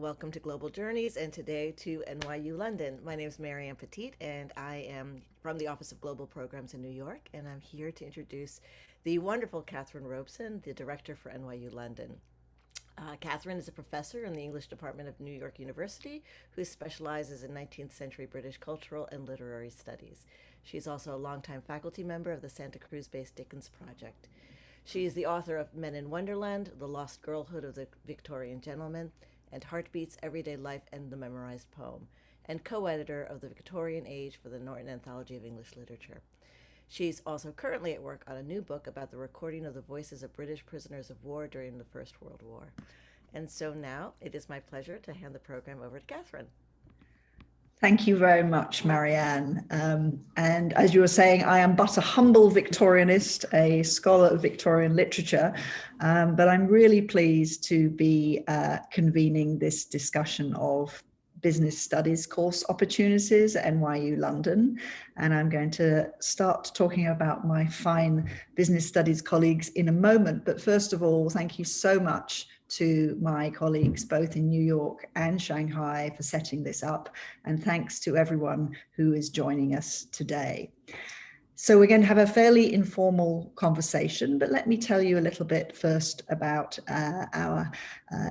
Welcome to Global Journeys and today to NYU London. My name is Marianne Petit and I am from the Office of Global Programs in New York, and I'm here to introduce the wonderful Catherine Robson, the director for NYU London. Catherine is a professor in the English Department of New York University who specializes in 19th century British cultural and literary studies. She is also a longtime faculty member of the Santa Cruz-based Dickens Project. She is the author of Men in Wonderland, The Lost Girlhood of the Victorian Gentleman, and Heartbeats, Everyday Life, and the Memorized Poem, and co-editor of the Victorian Age for the Norton Anthology of English Literature. She's also currently at work on a new book about the recording of the voices of British prisoners of war during the First World War. And so now it is my pleasure to hand the program over to Catherine. Thank you very much, Marianne. And as you were saying, I am but a humble Victorianist, a scholar of Victorian literature, but I'm really pleased to be convening this discussion of business studies course opportunities at NYU London. And I'm going to start talking about my fine business studies colleagues in a moment. But first of all, thank you so much to my colleagues both in New York and Shanghai for setting this up. And thanks to everyone who is joining us today. So we're going to have a fairly informal conversation, but let me tell you a little bit first about our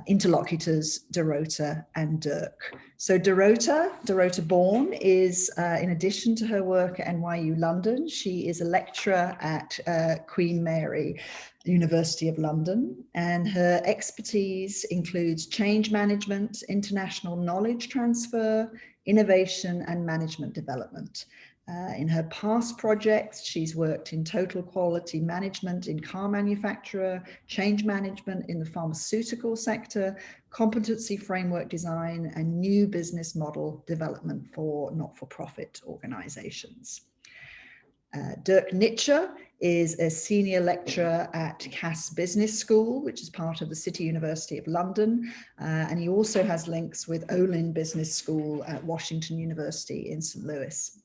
interlocutors, Dorota and Dirk. So Dorota Bourne is, in addition to her work at NYU London, she is a lecturer at Queen Mary University of London, and her expertise includes change management, international knowledge transfer, innovation, and management development. In her past projects, she's worked in total quality management in car manufacturer, change management in the pharmaceutical sector, competency framework design, and new business model development for not-for-profit organizations. Dirk Nitzsche is a senior lecturer at Cass Business School, which is part of the City University of London, and he also has links with Olin Business School at Washington University in St. Louis.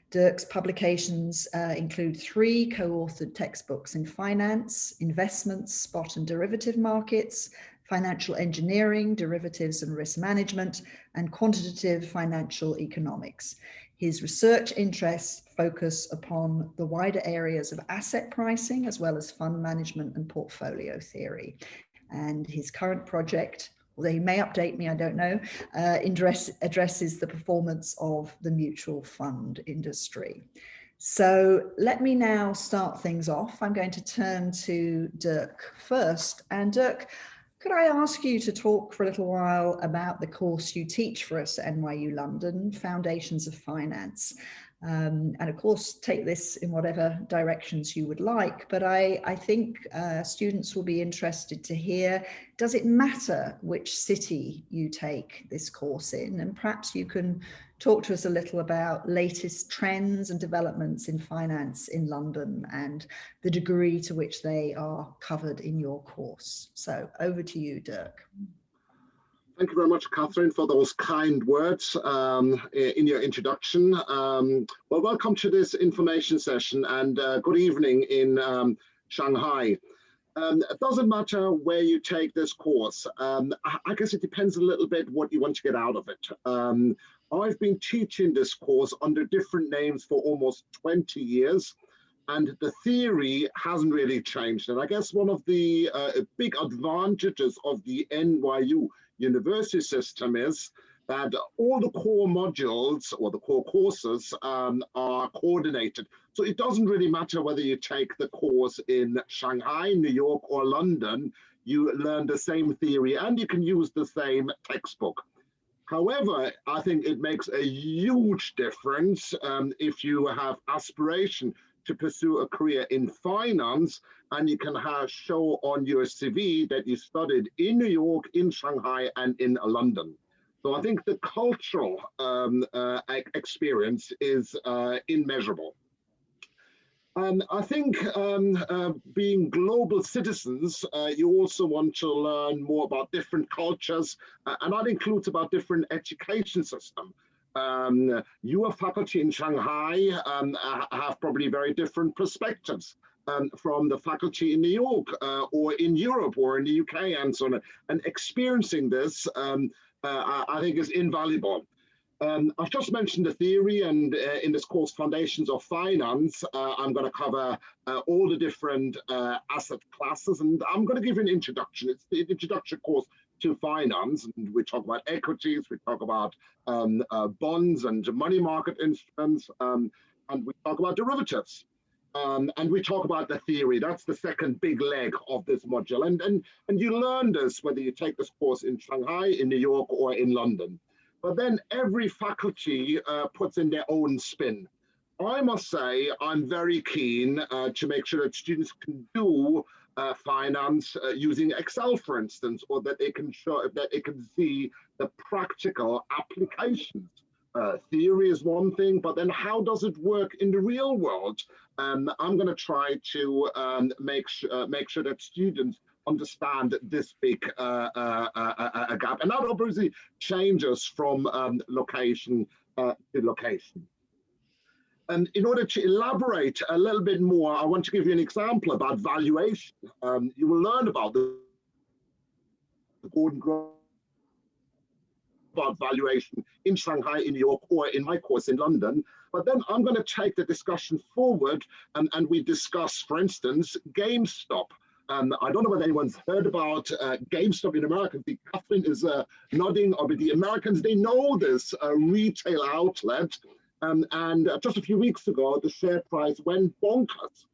Dirk's publications include 3 co-authored textbooks in finance, investments, spot and derivative markets, financial engineering, derivatives and risk management, and quantitative financial economics. His research interests focus upon the wider areas of asset pricing, as well as fund management and portfolio theory. And his current project, although he may update me, I don't know, addresses the performance of the mutual fund industry. So let me now start things off. I'm going to turn to Dirk first. And Dirk, could I ask you to talk for a little while about the course you teach for us at NYU London, Foundations of Finance? And of course, take this in whatever directions you would like, but I think students will be interested to hear, does it matter which city you take this course in? And perhaps you can talk to us a little about latest trends and developments in finance in London and the degree to which they are covered in your course. So over to you, Dirk. Thank you very much, Catherine, for those kind words in your introduction. Well, welcome to this information session, and good evening in Shanghai. It doesn't matter where you take this course. I guess it depends a little bit what you want to get out of it. I've been teaching this course under different names for almost 20 years. And the theory hasn't really changed. And I guess one of the big advantages of the NYU university system is that all the core modules or the core courses are coordinated. So it doesn't really matter whether you take the course in Shanghai, New York, or London, you learn the same theory and you can use the same textbook. However, I think it makes a huge difference if you have aspiration to pursue a career in finance, and you can show on your CV that you studied in New York, in Shanghai, and in London. So I think the cultural experience is immeasurable. I think being global citizens, you also want to learn more about different cultures, and that includes about different education system. Your faculty in Shanghai have probably very different perspectives from the faculty in New York or in Europe or in the UK and so on. And experiencing this I think is invaluable. I've just mentioned the theory, and in this course, Foundations of Finance, I'm going to cover all the different asset classes, and I'm going to give you an introduction. It's the introduction course to finance, and we talk about equities, we talk about bonds and money market instruments, and we talk about derivatives. And we talk about the theory. That's the second big leg of this module. And you learn this whether you take this course in Shanghai, in New York, or in London. But then every faculty puts in their own spin. I must say, I'm very keen to make sure that students can do finance using Excel, for instance, or that they can show that they can see the practical applications. Theory is one thing, but then how does it work in the real world? I'm going to try to make sure that students understand this big gap, and that obviously changes from location to location. And in order to elaborate a little bit more, I want to give you an example about valuation. You will learn about the Gordon about valuation in Shanghai, in New York, or in my course in London. But then I'm going to take the discussion forward, and we discuss, for instance, GameStop. I don't know whether anyone's heard about GameStop in America. Catherine is nodding, but the Americans, they know this retail outlet. And just a few weeks ago, the share price went bonkers.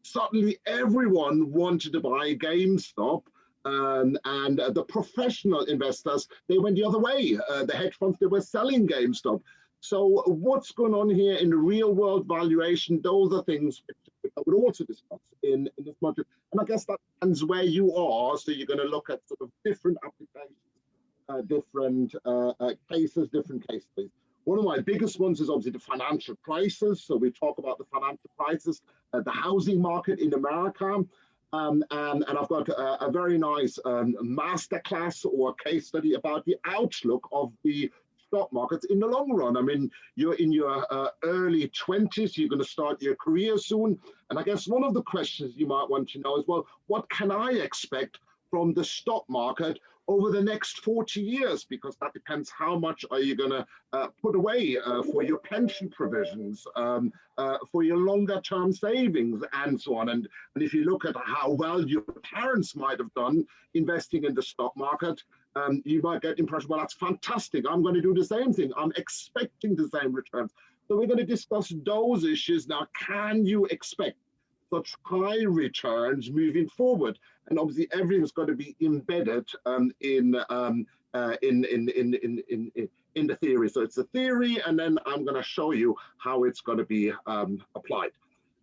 Suddenly, everyone wanted to buy GameStop. And the professional investors, they went the other way. The hedge funds, they were selling GameStop. So what's going on here in the real world valuation? Those are things which I would also discuss in this module. And I guess that depends where you are. So you're going to look at sort of different applications, different cases, different case studies. One of my biggest ones is obviously the financial crisis. So we talk about the financial crisis, the housing market in America. And I've got a very nice masterclass or case study about the outlook of the stock markets in the long run. I mean, you're in your early 20s, you're going to start your career soon. And I guess one of the questions you might want to know is, well, what can I expect from the stock market over the next 40 years? Because that depends how much are you going to put away for your pension provisions, for your longer term savings, and so on. And if you look at how well your parents might have done investing in the stock market, you might get the impression, well, that's fantastic. I'm going to do the same thing. I'm expecting the same returns. So we're going to discuss those issues. Now, can you expect such high returns moving forward? And obviously, everything's got to be embedded in the theory. So it's a theory, and then I'm going to show you how it's going to be applied.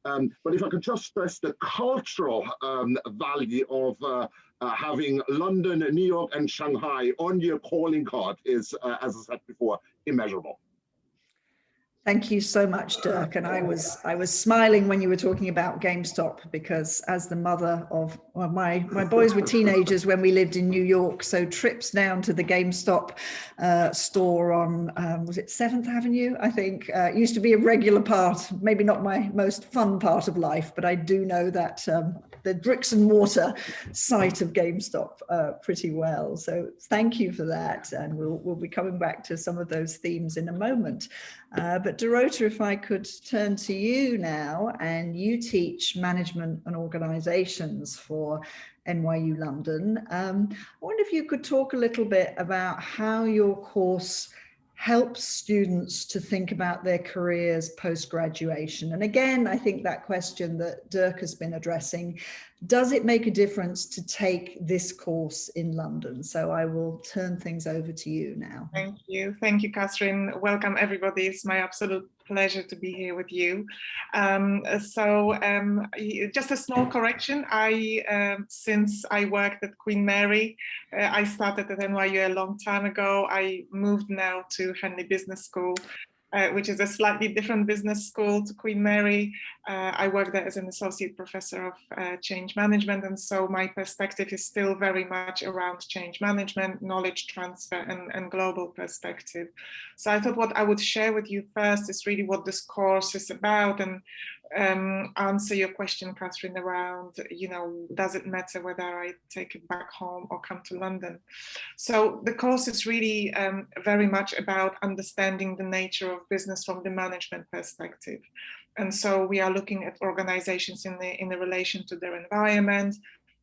But if I could just stress the cultural value of having London, New York, and Shanghai on your calling card is, as I said before, immeasurable. Thank you so much, Dirk. And I was smiling when you were talking about GameStop, because as the mother of, well, my boys were teenagers when we lived in New York, so trips down to the GameStop store on, was it 7th Avenue, I think, used to be a regular part, maybe not my most fun part of life, but I do know that the bricks and mortar site of GameStop pretty well. So thank you for that. And we'll be coming back to some of those themes in a moment. But Dorota, if I could turn to you now, and you teach management and organizations for NYU London. I wonder if you could talk a little bit about how your course helps students to think about their careers post-graduation. And again, I think that question that Dirk has been addressing, does it make a difference to take this course in London? So I will turn things over to you now. Thank you, Catherine. Welcome everybody. It's my absolute pleasure to be here with you. Just a small correction. Since I worked at Queen Mary, I started at NYU a long time ago. I moved now to Henley Business School. which is a slightly different business school to Queen Mary. I work there as an associate professor of change management, and so my perspective is still very much around change management, knowledge transfer, and global perspective. So I thought what I would share with you first is really what this course is about, and answer your question, Catherine, around, does it matter whether I take it back home or come to London? So the course is really very much about understanding the nature of business from the management perspective. And so we are looking at organizations in the relation to their environment.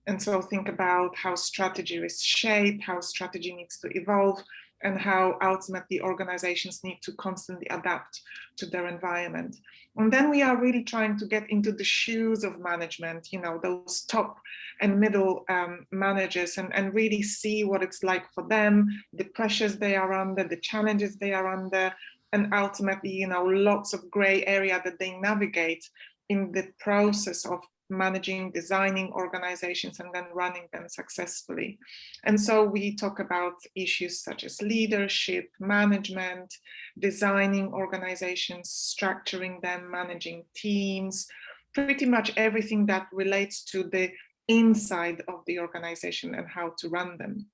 And so think about how strategy is shaped, how strategy needs to evolve, and how ultimately organizations need to constantly adapt to their environment. And then we are really trying to get into the shoes of management, those top and middle managers, and really see what it's like for them, the pressures they are under, the challenges they are under, and ultimately, lots of gray area that they navigate in the process of managing, designing organizations, and then running them successfully. And so we talk about issues such as leadership, management, designing organizations, structuring them, managing teams, pretty much everything that relates to the inside of the organization and how to run them.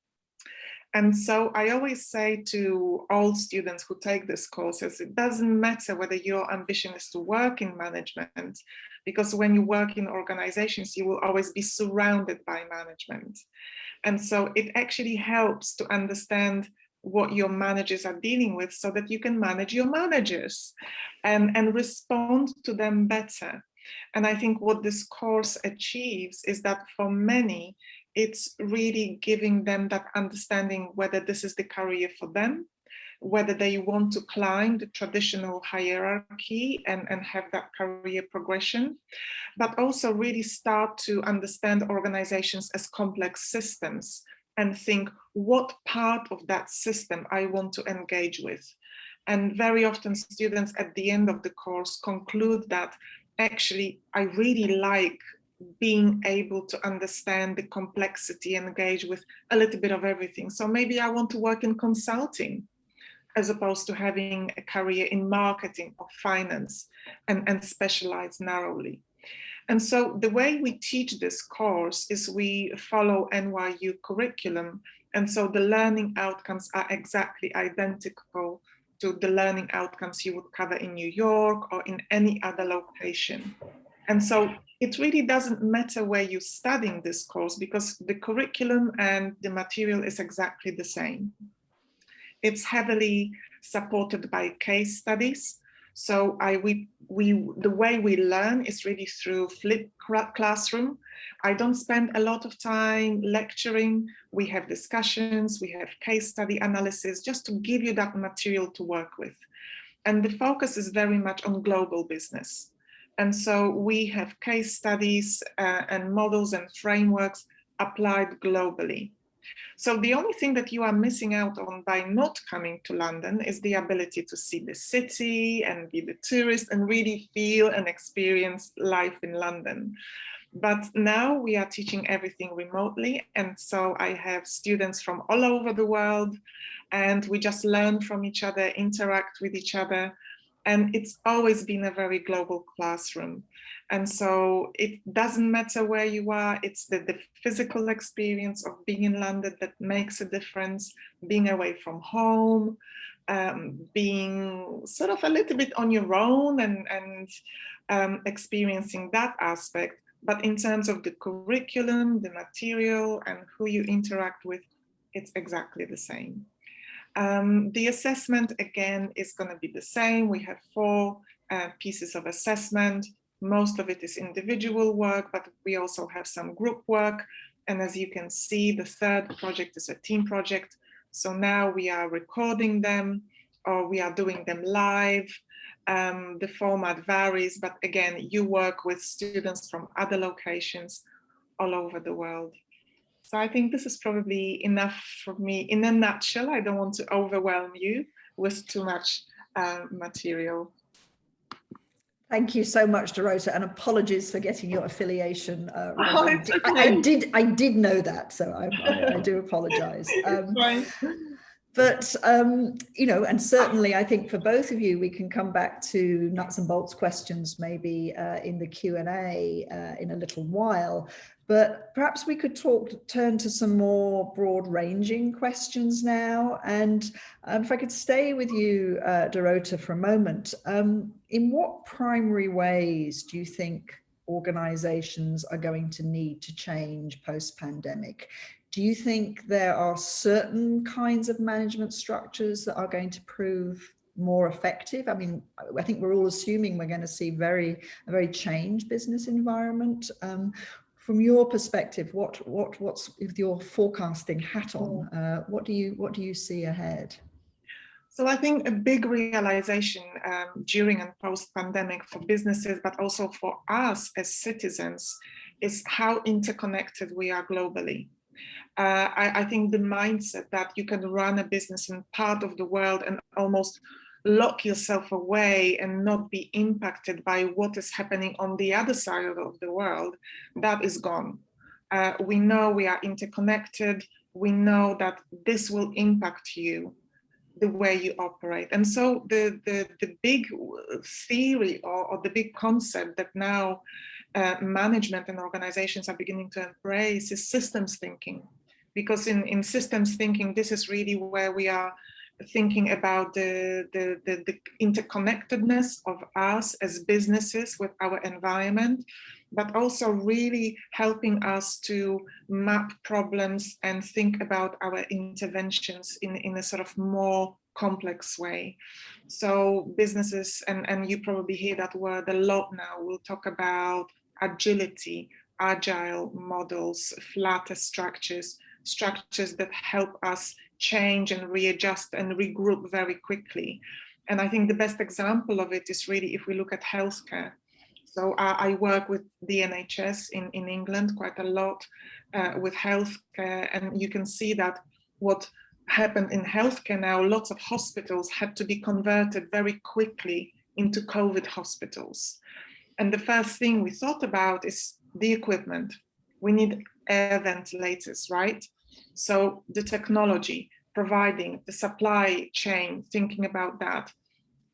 And so I always say to all students who take this course, it doesn't matter whether your ambition is to work in management, because when you work in organizations, you will always be surrounded by management. And so it actually helps to understand what your managers are dealing with so that you can manage your managers and respond to them better. And I think what this course achieves is that for many, it's really giving them that understanding whether this is the career for them, whether they want to climb the traditional hierarchy and have that career progression, but also really start to understand organizations as complex systems and think what part of that system I want to engage with. And very often students at the end of the course conclude that actually I really like being able to understand the complexity and engage with a little bit of everything. So maybe I want to work in consulting as opposed to having a career in marketing or finance and specialize narrowly. And so the way we teach this course is we follow NYU curriculum. And so the learning outcomes are exactly identical to the learning outcomes you would cover in New York or in any other location. And so it really doesn't matter where you're studying this course because the curriculum and the material is exactly the same. It's heavily supported by case studies. So the way we learn is really through flipped classroom. I don't spend a lot of time lecturing. We have discussions, we have case study analysis, just to give you that material to work with. And the focus is very much on global business. And so we have case studies and models and frameworks applied globally. So the only thing that you are missing out on by not coming to London is the ability to see the city and be the tourist and really feel and experience life in London. But now we are teaching everything remotely. And so I have students from all over the world and we just learn from each other, interact with each other. And it's always been a very global classroom. And so it doesn't matter where you are, it's the physical experience of being in London that makes a difference, being away from home, being sort of a little bit on your own and experiencing that aspect. But in terms of the curriculum, the material, and who you interact with, it's exactly the same. The assessment, again, is going to be the same. We have 4 pieces of assessment. Most of it is individual work, but we also have some group work. And as you can see, the 3rd project is a team project. So now we are recording them or we are doing them live. The format varies, but again, you work with students from other locations all over the world. So I think this is probably enough for me in a nutshell. I don't want to overwhelm you with too much material. Thank you so much, Dorota, and apologies for getting your affiliation wrong. It's okay. I did know that, so I do apologise. But, you know, and certainly I think for both of you, we can come back to nuts and bolts questions maybe in the Q&A in a little while. But perhaps we could turn to some more broad-ranging questions now. And if I could stay with you, Dorota, for a moment, in what primary ways do you think organizations are going to need to change post-pandemic? Do you think there are certain kinds of management structures that are going to prove more effective? I mean, I think we're all assuming we're going to see a very changed business environment. From your perspective, what's with your forecasting hat on? What do you see ahead? So I think a big realization during and post-pandemic for businesses, but also for us as citizens, is how interconnected we are globally. I think the mindset that you can run a business in part of the world and almost lock yourself away and not be impacted by what is happening on the other side of the world, that is gone. We know we are interconnected. We know that this will impact you, the way you operate. And so the big theory or the big concept that now management and organizations are beginning to embrace is systems thinking. Because in systems thinking, this is really where we are thinking about the interconnectedness of us as businesses with our environment, but also really helping us to map problems and think about our interventions in a sort of more complex way. So businesses, and you probably hear that word a lot now, we'll talk about agility, agile models, flatter structures that help us change and readjust and regroup very quickly. And I think the best example of it is really if we look at healthcare. So I work with the NHS in England quite a lot with healthcare, and you can see that what happened in healthcare now, lots of hospitals had to be converted very quickly into COVID hospitals. And the first thing we thought about is the equipment. We need air ventilators, right? So the technology, providing the supply chain, thinking about that.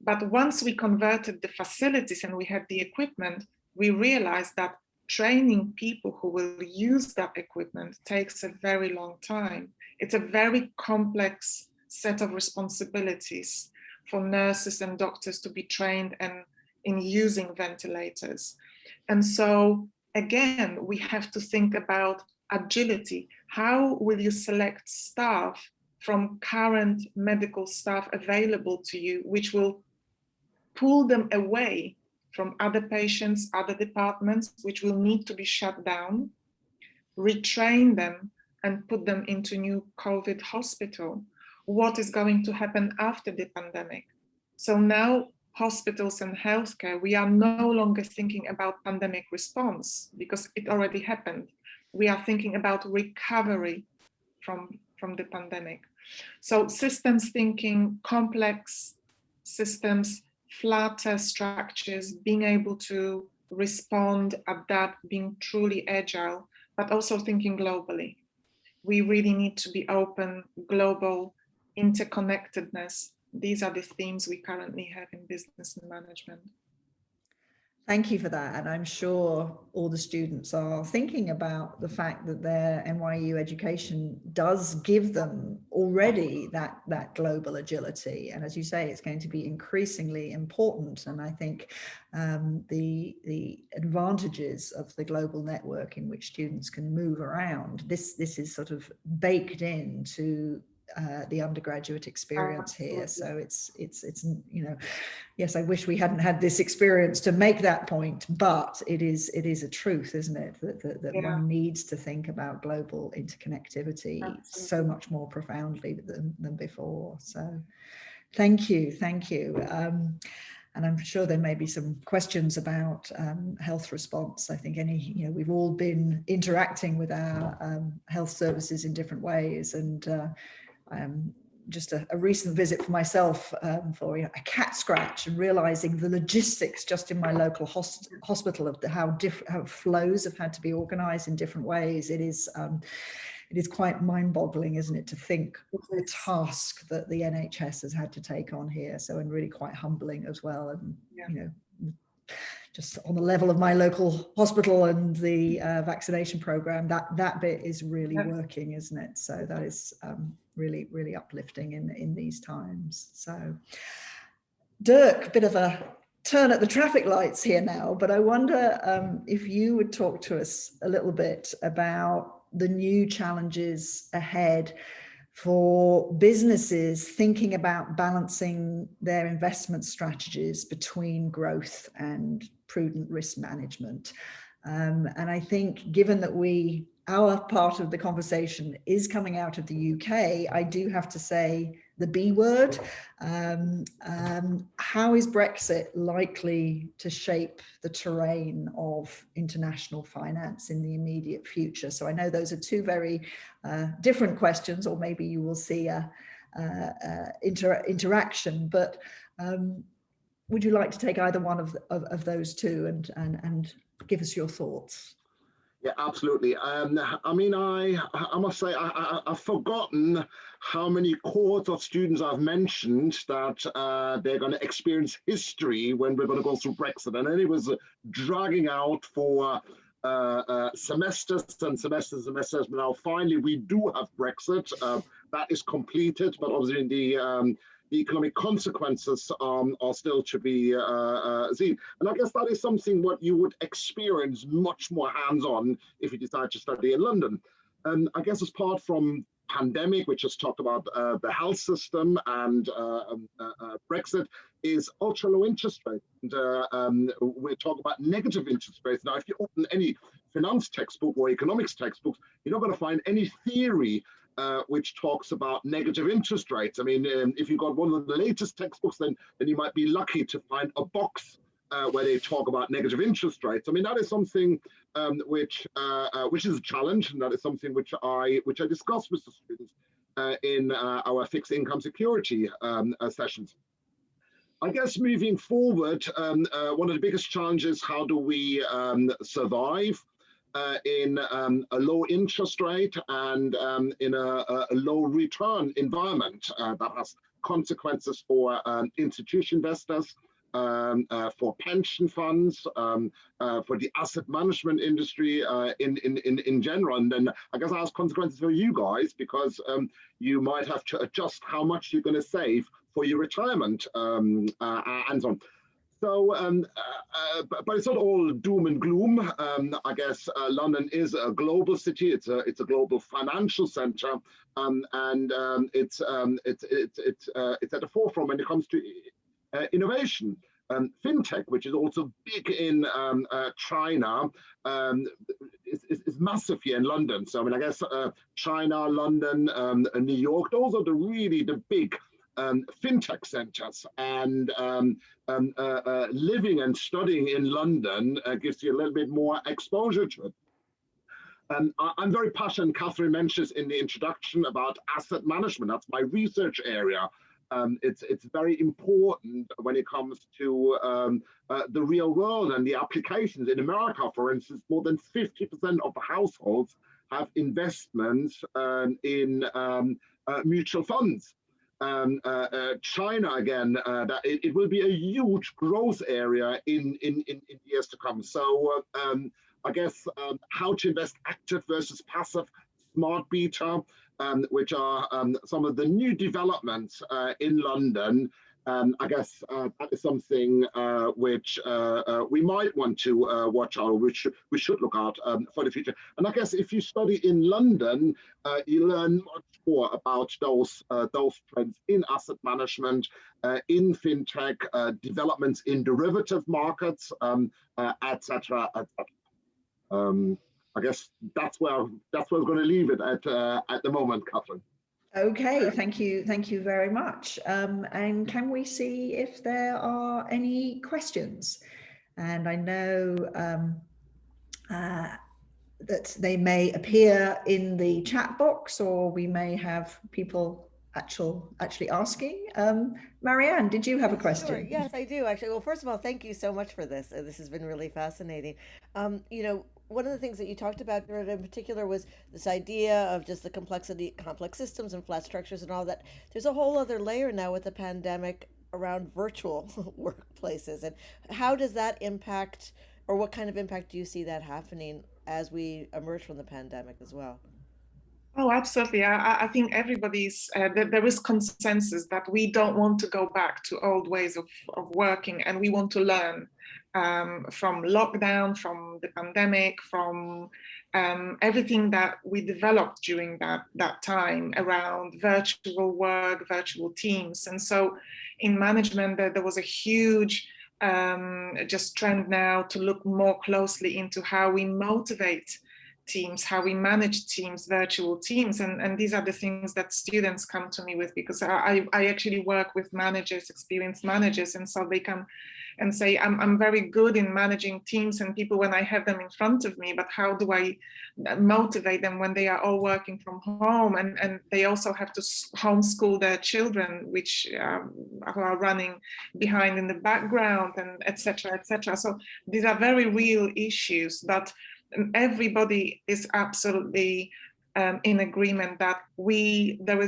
But once we converted the facilities and we had the equipment, we realized that training people who will use that equipment takes a very long time. It's a very complex set of responsibilities for nurses and doctors to be trained and in using ventilators. And so again, we have to think about agility. How will you select staff from current medical staff available to you, which will pull them away from other patients, other departments, which will need to be shut down, retrain them and put them into new COVID hospital? What is going to happen after the pandemic? So now hospitals and healthcare, we are no longer thinking about pandemic response because it already happened. We are thinking about recovery from the pandemic. So systems thinking, complex systems, flatter structures, being able to respond, adapt, being truly agile, but also thinking globally. We really need to be open, global, interconnectedness. These are the themes we currently have in business and management. Thank you for that. And I'm sure all the students are thinking about the fact that their NYU education does give them already that global agility. And as you say, it's going to be increasingly important. And I think the advantages of the global network in which students can move around, this is sort of baked into the undergraduate experience here. So it's you know, yes, I wish we hadn't had this experience to make that point, but it is a truth, isn't it, that one needs to think about global interconnectivity so much more profoundly than before. So thank you. And I'm sure there may be some questions about health response. I think we've all been interacting with our health services in different ways, and just a recent visit for myself for a cat scratch, and realizing the logistics just in my local hospital of how flows have had to be organized in different ways. It is it is quite mind-boggling, isn't it, to think the task that the NHS has had to take on here. So, and really quite humbling as well. And, you know, just on the level of my local hospital and the vaccination program, that bit is really working, isn't it? So that is really, really uplifting in these times. So, Dirk, bit of a turn at the traffic lights here now, but I wonder if you would talk to us a little bit about the new challenges ahead for businesses thinking about balancing their investment strategies between growth and prudent risk management. And I think given that our part of the conversation is coming out of the UK, I do have to say the B word. How is Brexit likely to shape the terrain of international finance in the immediate future? So I know those are two very different questions, or maybe you will see a interaction, but would you like to take either one of those two and give us your thoughts? Yeah, absolutely. I mean, I must say, I've forgotten how many cohorts of students I've mentioned that they're going to experience history when we're going to go through Brexit. And then it was dragging out for semesters and semesters and semesters. Now, finally, we do have Brexit. That is completed, but obviously the economic consequences are still to be seen. And I guess that is something what you would experience much more hands-on if you decide to study in London. I guess apart from pandemic, which has talked about the health system and Brexit, is ultra low interest rate. And we're talking about negative interest rates. Now, if you open any finance textbook or economics textbooks, you're not going to find any theory which talks about negative interest rates. I mean, if you've got one of the latest textbooks, then you might be lucky to find a box where they talk about negative interest rates. I mean, that is something which is a challenge, and that is something which I discuss with the students in our fixed income security sessions. I guess moving forward, one of the biggest challenges: how do we survive in a low interest rate and in a low return environment that has consequences for institution investors, for pension funds, for the asset management industry in general. And then I guess it has consequences for you guys, because you might have to adjust how much you're going to save for your retirement and so on. So, but it's not all doom and gloom. I guess London is a global city. It's a global financial center, and it's at the forefront when it comes to innovation. Fintech, which is also big in China, is massive here in London. So I mean, I guess China, London, New York, those are the big fintech centers, and living and studying in London gives you a little bit more exposure to it. I'm very passionate, Catherine mentions in the introduction, about asset management. That's my research area. It's very important when it comes to the real world and the applications. In America, for instance, more than 50% of the households have investments in mutual funds. China, again, that it will be a huge growth area in years to come. So I guess how to invest active versus passive, smart beta, which are some of the new developments in London. I guess that is something which we might want to watch out, which we should look out for the future. And I guess if you study in London, you learn much more about those trends in asset management, in fintech, developments in derivative markets, etc. I guess that's where I was going to leave it at the moment, Catherine. Okay, thank you very much. And can we see if there are any questions? And I know that they may appear in the chat box, or we may have people actually asking. Marianne, did you have a question? Sure. Yes, I do actually. Well, first of all, thank you so much for this. This has been really fascinating. You know, one of the things that you talked about in particular was this idea of just the complexity, complex systems and flat structures and all that. There's a whole other layer now with the pandemic around virtual workplaces. And how does that impact, or what kind of impact do you see that happening as we emerge from the pandemic as well? Oh, absolutely. I think everybody's, there is consensus that we don't want to go back to old ways of working, and we want to learn from lockdown, from the pandemic, from everything that we developed during that time around virtual work, virtual teams. And so in management, there was a huge just trend now to look more closely into how we motivate teams, how we manage teams, virtual teams. And these are the things that students come to me with, because I actually work with managers, experienced managers, and so they come and say, I'm very good in managing teams and people when I have them in front of me, but how do I motivate them when they are all working from home, and they also have to homeschool their children, which are running behind in the background, and etc., etc. So these are very real issues, but everybody is absolutely in agreement that there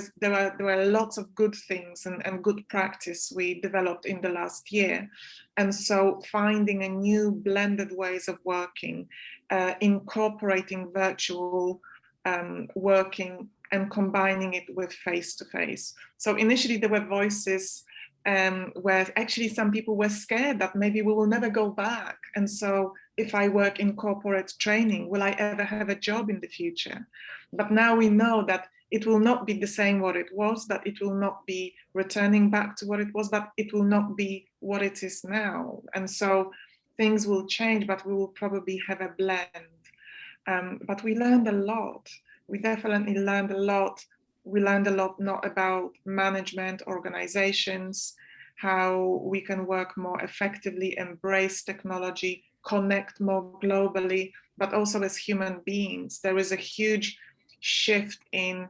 were lots of good things and good practice we developed in the last year. And so finding a new blended ways of working, incorporating virtual working and combining it with face-to-face. So initially there were voices where actually some people were scared that maybe we will never go back. And so if I work in corporate training, will I ever have a job in the future? But now we know that it will not be the same what it was, that it will not be returning back to what it was, but it will not be what it is now. And so things will change, but we will probably have a blend. But we learned a lot. We definitely learned a lot. We learned a lot not about management, organizations, how we can work more effectively, embrace technology, connect more globally, but also as human beings. There is a huge shift in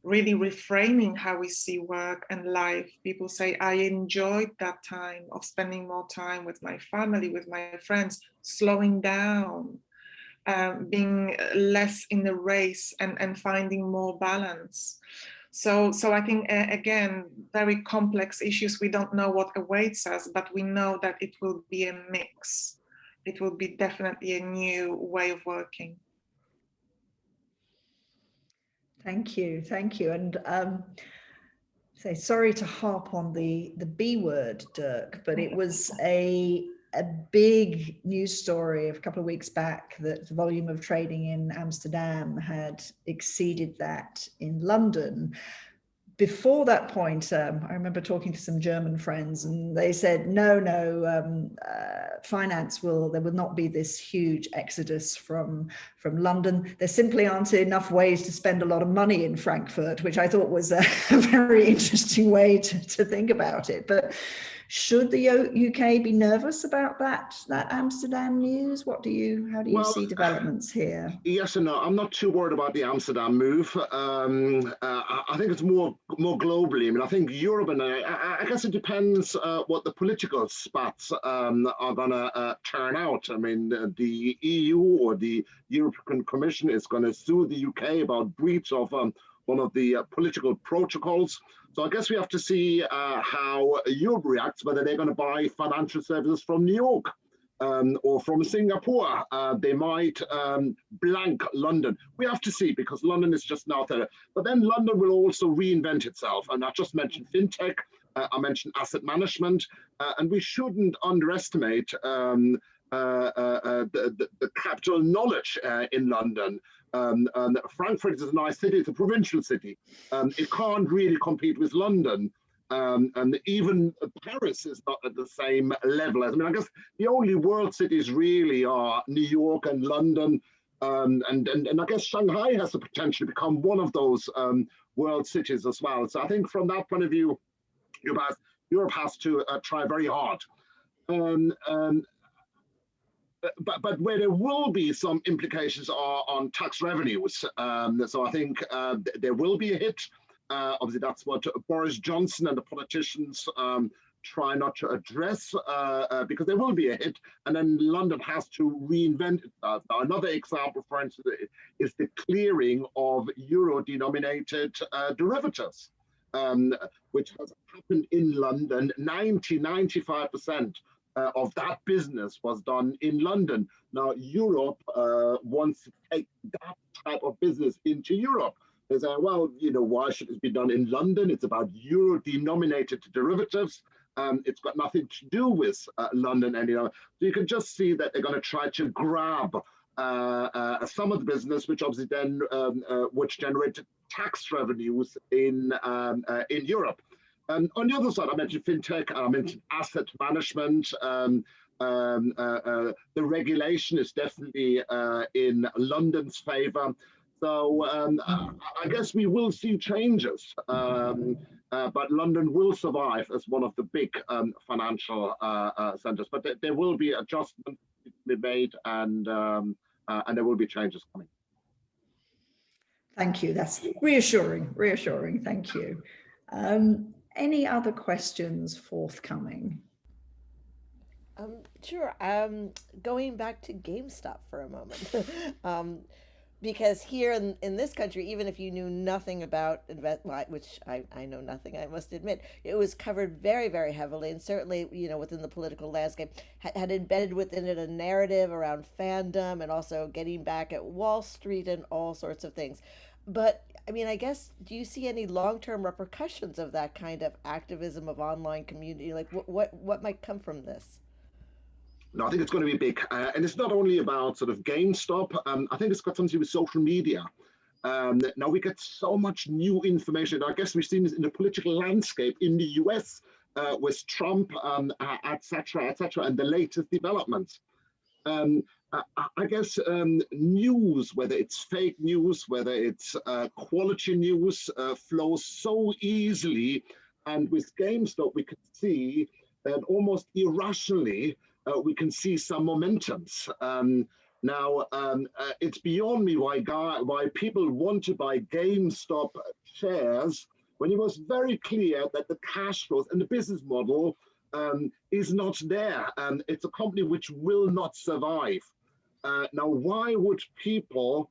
really reframing how we see work and life. People say, I enjoyed that time of spending more time with my family, with my friends, slowing down, being less in the race and finding more balance. So I think, again, very complex issues. We don't know what awaits us, but we know that it will be a mix. It will be definitely a new way of working. Thank you, thank you. And sorry to harp on the B word, Dirk, but it was a big news story a couple of weeks back that the volume of trading in Amsterdam had exceeded that in London. Before that point, I remember talking to some German friends, and they said, no, there will not be this huge exodus from London. There simply aren't enough ways to spend a lot of money in Frankfurt, which I thought was a very interesting way to think about it. But should the UK be nervous about that Amsterdam news? How do you see developments here? Yes and no. I'm not too worried about the Amsterdam move. I think it's more globally. I mean, I think Europe, and I guess it depends what the political spats are going to turn out. I mean, the EU or the European Commission is going to sue the UK about breach of one of the political protocols. So I guess we have to see how Europe reacts, whether they're going to buy financial services from New York or from Singapore. They might blank London. We have to see, because London is just now there. But then London will also reinvent itself. And I just mentioned fintech, I mentioned asset management, and we shouldn't underestimate the capital knowledge in London. Frankfurt is a nice city, it's a provincial city. It can't really compete with London. And even Paris is not at the same level. I mean, I guess the only world cities really are New York and London. And I guess Shanghai has the potential to become one of those world cities as well. So I think from that point of view, Europe has to try very hard. But where there will be some implications are on tax revenues. So I think there will be a hit. Obviously, that's what Boris Johnson and the politicians try not to address because there will be a hit, and then London has to reinvent itself. Now, another example, for instance, is the clearing of euro-denominated derivatives, which has happened in London. 95% of that business was done in London. Now, Europe wants to take that type of business into Europe. They say, well, you know, why should it be done in London? It's about euro-denominated derivatives. It's got nothing to do with London anymore. So you can just see that they're going to try to grab some of the business, which obviously then which generated tax revenues in Europe. On the other side, I mentioned fintech, I mentioned asset management. The regulation is definitely in London's favor. So I guess we will see changes, but London will survive as one of the big financial centers. But there will be adjustments to be made, and there will be changes coming. Thank you. That's reassuring. Reassuring. Thank you. Any other questions forthcoming? Sure. Going back to GameStop for a moment. Because here in this country, even if you knew nothing about which I know nothing, I must admit, it was covered very, very heavily, and certainly, you know, within the political landscape, had embedded within it a narrative around fandom and also getting back at Wall Street and all sorts of things. But I mean, I guess, do you see any long-term repercussions of that kind of activism of online community? Like, what might come from this? No, I think it's going to be big. And it's not only about sort of GameStop. I think it's got something to do with social media. Now we get so much new information. I guess we've seen this in the political landscape in the US with Trump, et cetera, and the latest developments. I guess news, whether it's fake news, whether it's quality news, flows so easily. And with GameStop, we can see that almost irrationally, we can see some momentums. Now, it's beyond me why people want to buy GameStop shares when it was very clear that the cash flows and the business model is not there. It's a company which will not survive. Now, why would people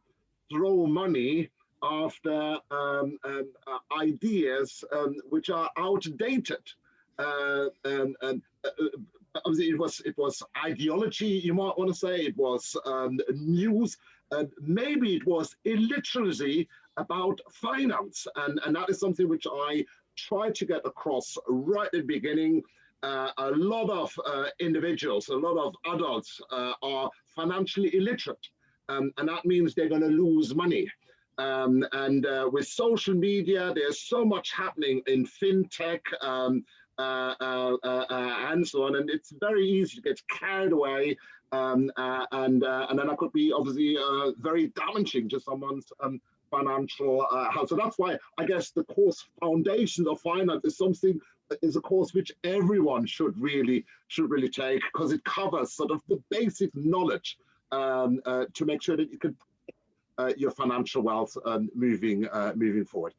throw money after ideas which are outdated? Obviously, it was ideology, you might want to say. It was news. Maybe it was illiteracy about finance. And that is something which I tried to get across right at the beginning. A lot of individuals, a lot of adults are financially illiterate. And that means they're going to lose money. And with social media, there's so much happening in fintech, and so on, and it's very easy to get carried away, and then that could be obviously very damaging to someone's financial health. So that's why I guess the course Foundations of Finance is a course which everyone should really take, because it covers sort of the basic knowledge to make sure that you can your financial wealth moving forward.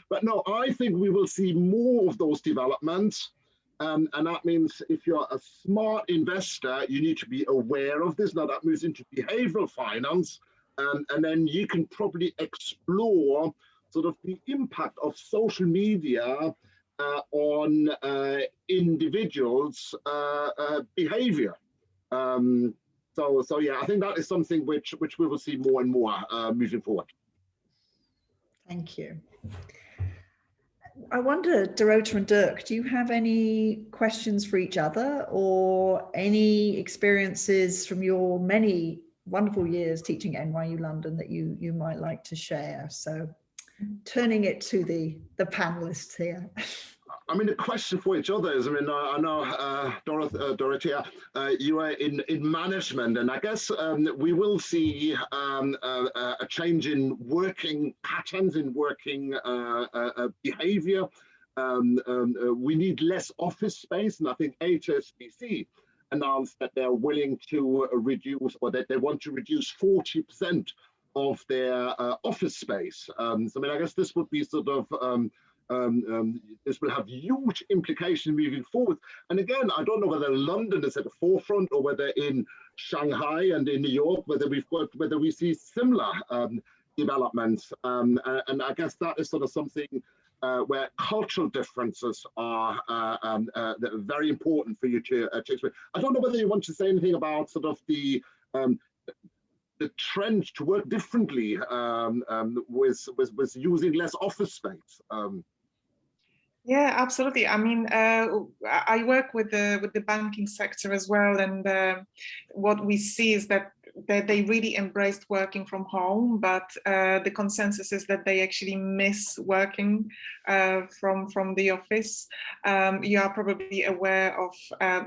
But no, I think we will see more of those developments. And that means if you're a smart investor, you need to be aware of this. Now that moves into behavioral finance. And then you can probably explore sort of the impact of social media on individuals' behavior. So yeah, I think that is something which we will see more and more moving forward. Thank you. I wonder, Dorota and Dirk, do you have any questions for each other, or any experiences from your many wonderful years teaching at NYU London that you might like to share? So turning it to the panelists here. I mean, the question for each other is, I mean, I know, Dorota, you are in management, and I guess we will see a change in working patterns, in working behavior. We need less office space, and I think HSBC announced that they're willing to reduce, or that they want to reduce 40% of their office space. So I mean, I guess this would be sort of this will have huge implications moving forward. And again, I don't know whether London is at the forefront or whether in Shanghai and in New York, whether we see similar developments. And I guess that is sort of something where cultural differences are very important for you to explain. I don't know whether you want to say anything about sort of the trend to work differently with using less office space. Yeah, absolutely. I mean, I work with the banking sector as well, and what we see is that they really embraced working from home, but the consensus is that they actually miss working from the office. You are probably aware of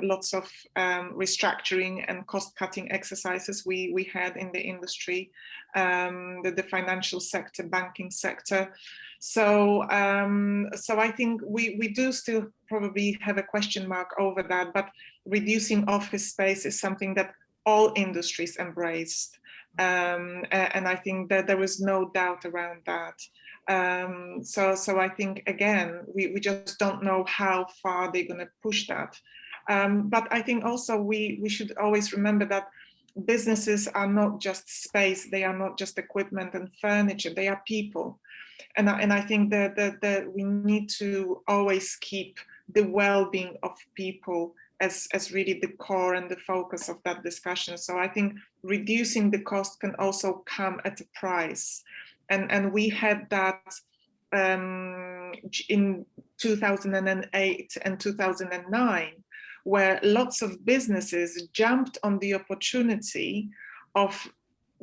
lots of restructuring and cost-cutting exercises we had in the industry, the financial sector, banking sector. So I think we do still probably have a question mark over that, but reducing office space is something that all industries embraced. And I think that there is no doubt around that. So I think, again, we just don't know how far they're going to push that. But I think also we should always remember that businesses are not just space, they are not just equipment and furniture, they are people. And I think that we need to always keep the well-being of people as really the core and the focus of that discussion. So I think reducing the cost can also come at a price. And we had that in 2008 and 2009, where lots of businesses jumped on the opportunity of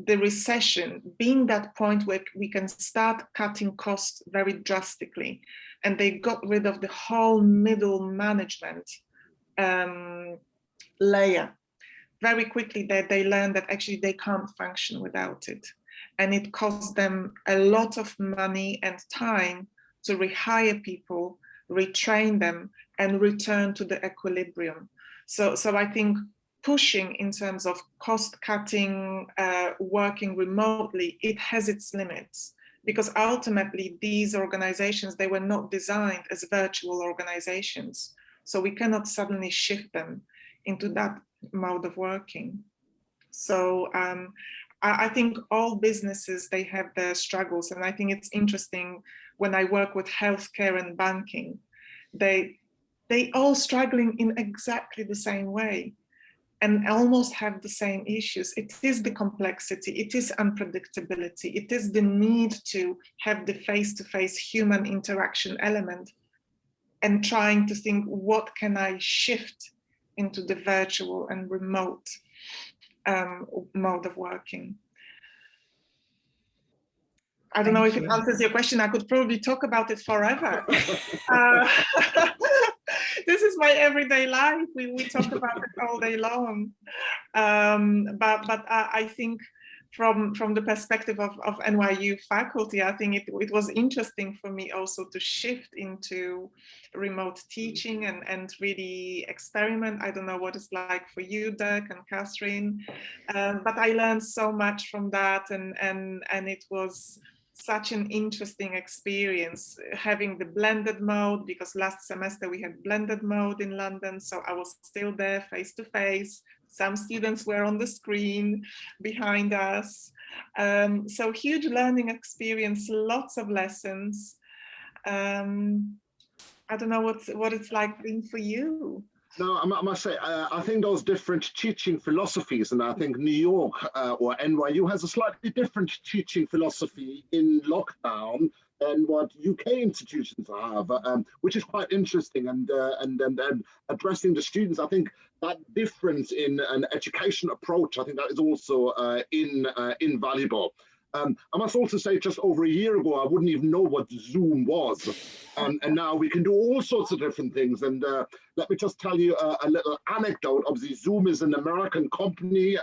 the recession being that point where we can start cutting costs very drastically. And they got rid of the whole middle management layer. Very quickly they learned that actually they can't function without it. And it cost them a lot of money and time to rehire people, retrain them, and return to the equilibrium. So I think pushing in terms of cost cutting, working remotely, it has its limits, because ultimately these organizations, they were not designed as virtual organizations. So we cannot suddenly shift them into that mode of working. So I think all businesses, they have their struggles. And I think it's interesting when I work with healthcare and banking, they all struggling in exactly the same way and almost have the same issues. It is the complexity, it is unpredictability, it is the need to have the face-to-face human interaction element and trying to think, what can I shift into the virtual and remote mode of working? I don't know if it answers your question. I could probably talk about it forever. This is my everyday life. We talk about it all day long. But I think from the perspective of NYU faculty, I think it was interesting for me also to shift into remote teaching and really experiment. I don't know what it's like for you, Dirk and Catherine, but I learned so much from that, and it was such an interesting experience having the blended mode, because last semester we had blended mode in London, so I was still there face to face. Some students were on the screen behind us. So huge learning experience, lots of lessons. I don't know what it's like been for you. No, I must say, I think those different teaching philosophies, and I think New York or NYU has a slightly different teaching philosophy in lockdown than what UK institutions have, which is quite interesting. And addressing the students, I think that difference in an education approach, I think that is also invaluable. I must also say, just over a year ago, I wouldn't even know what Zoom was. And now we can do all sorts of different things. And let me just tell you a little anecdote. Obviously, Zoom is an American company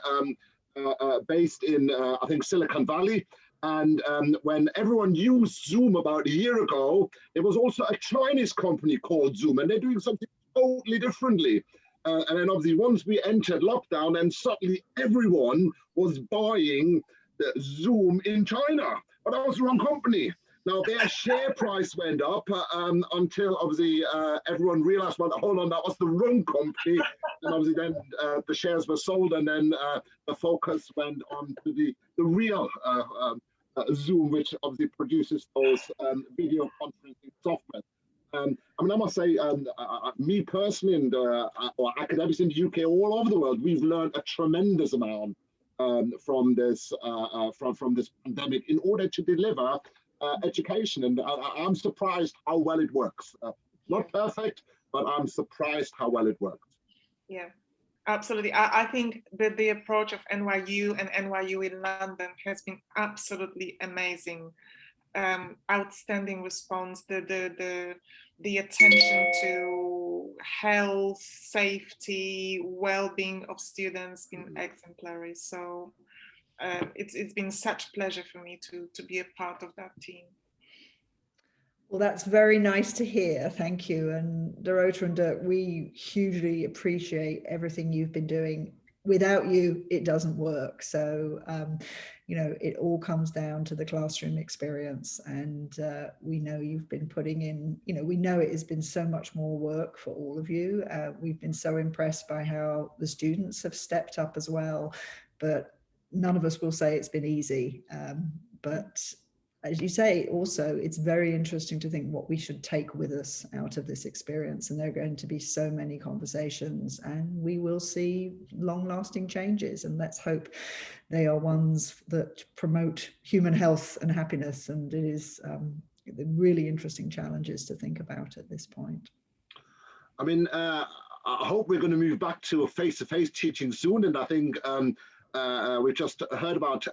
based in, I think, Silicon Valley. And when everyone used Zoom about a year ago, there was also a Chinese company called Zoom, and they're doing something totally differently. And then obviously, once we entered lockdown, and suddenly everyone was buying Zoom in China, but that was the wrong company. Now their share price went up until obviously everyone realized, well, hold on, that was the wrong company. And obviously then the shares were sold, and then the focus went on to the real Zoom, which obviously produces those video conferencing software. I mean, I must say, me personally and or academics in the UK, all over the world, we've learned a tremendous amount from this pandemic in order to deliver education. And I'm surprised how well it works. Not perfect, but I'm surprised how well it works. Yeah, absolutely. I think that the approach of NYU and NYU in London has been absolutely amazing. Outstanding response. The attention to health, safety, well-being of students been exemplary. So it's been such a pleasure for me to be a part of that team. Well, that's very nice to hear. Thank you. And Dorota and Dirk, we hugely appreciate everything you've been doing. Without you, it doesn't work. So, you know, it all comes down to the classroom experience. And we know you've been putting in, you know, we know it has been so much more work for all of you. We've been so impressed by how the students have stepped up as well. But none of us will say it's been easy. But as you say, also, it's very interesting to think what we should take with us out of this experience. And there are going to be so many conversations, and we will see long-lasting changes. And let's hope they are ones that promote human health and happiness. And it is really interesting challenges to think about at this point. I mean, I hope we're going to move back to a face-to-face teaching soon. And I think we've just heard about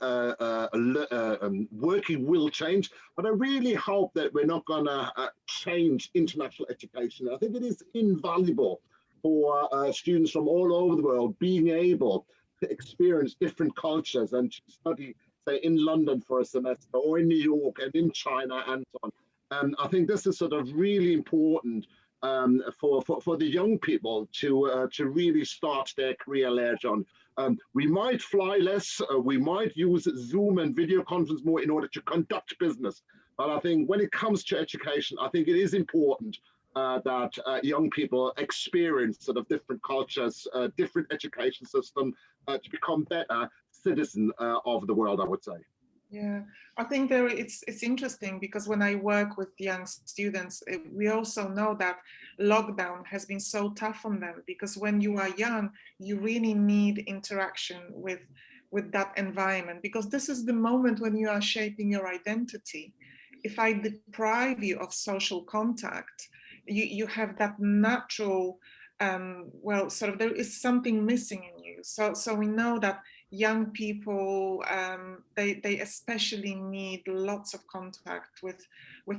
working will change, but I really hope that we're not going to change international education. I think it is invaluable for students from all over the world being able to experience different cultures and to study, say, in London for a semester, or in New York, and in China, and so on. And I think this is sort of really important for the young people to really start their career later on. We might fly less, we might use Zoom and video conference more in order to conduct business. But I think when it comes to education, I think it is important that young people experience sort of different cultures, different education system to become better citizens of the world, I would say. Yeah, I think it's interesting because when I work with young students, we also know that lockdown has been so tough on them, because when you are young, you really need interaction with that environment, because this is the moment when you are shaping your identity. If I deprive you of social contact, you have that natural, well, sort of there is something missing in you. So we know that young people, they especially need lots of contact with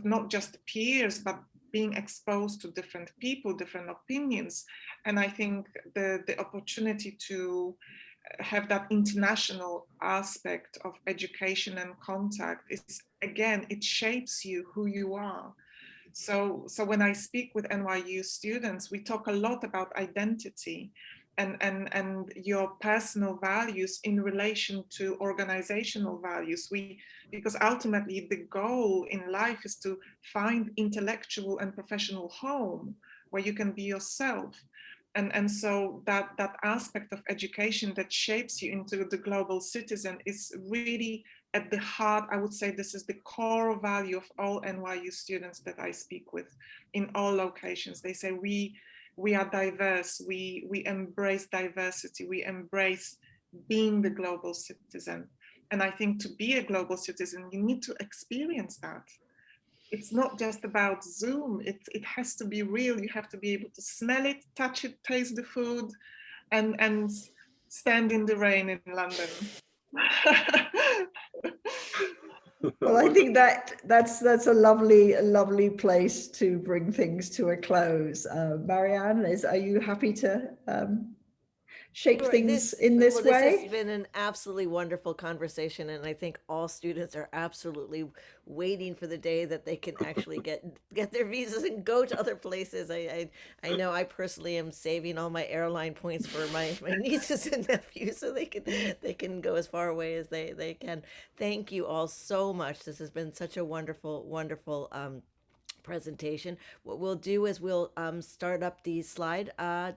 not just peers, but being exposed to different people, different opinions. And I think the opportunity to have that international aspect of education and contact is, again, it shapes you who you are. So when I speak with NYU students, we talk a lot about identity and your personal values in relation to organizational values. Because ultimately the goal in life is to find intellectual and professional home where you can be yourself. And so that aspect of education that shapes you into the global citizen is really at the heart. I would say this is the core value of all NYU students that I speak with in all locations. They say we are diverse, we embrace diversity, we embrace being the global citizen. And I think to be a global citizen, you need to experience that. It's not just about Zoom, it has to be real. You have to be able to smell it, touch it, taste the food, and stand in the rain in London. Well, I think that's a lovely place to bring things to a close. Marianne, are you happy to shape Sure, things in this this way. has been an absolutely wonderful conversation, and I think all students are absolutely waiting for the day that they can actually get their visas and go to other places. I know I personally am saving all my airline points for my nieces and nephews so they can go as far away as they can. Thank you all so much. This has been such a wonderful presentation. What we'll do is we'll start up the slide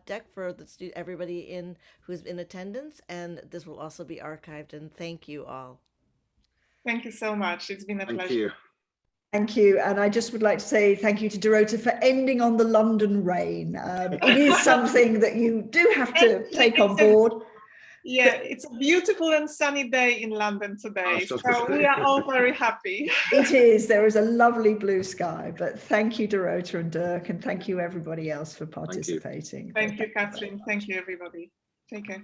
deck for everybody in who's in attendance, and this will also be archived. And thank you all. Thank you so much. It's been a Thank pleasure. you. Thank you. And I just would like to say thank you to Dorota for ending on the London rain. It is something that you do have to take on board. Yeah, it's a beautiful and sunny day in London today, so we are all very happy. It is. There is a lovely blue sky, but thank you, Dorota and Dirk, and thank you everybody else for participating. Thank you, Catherine. Thank you, everybody. Take care.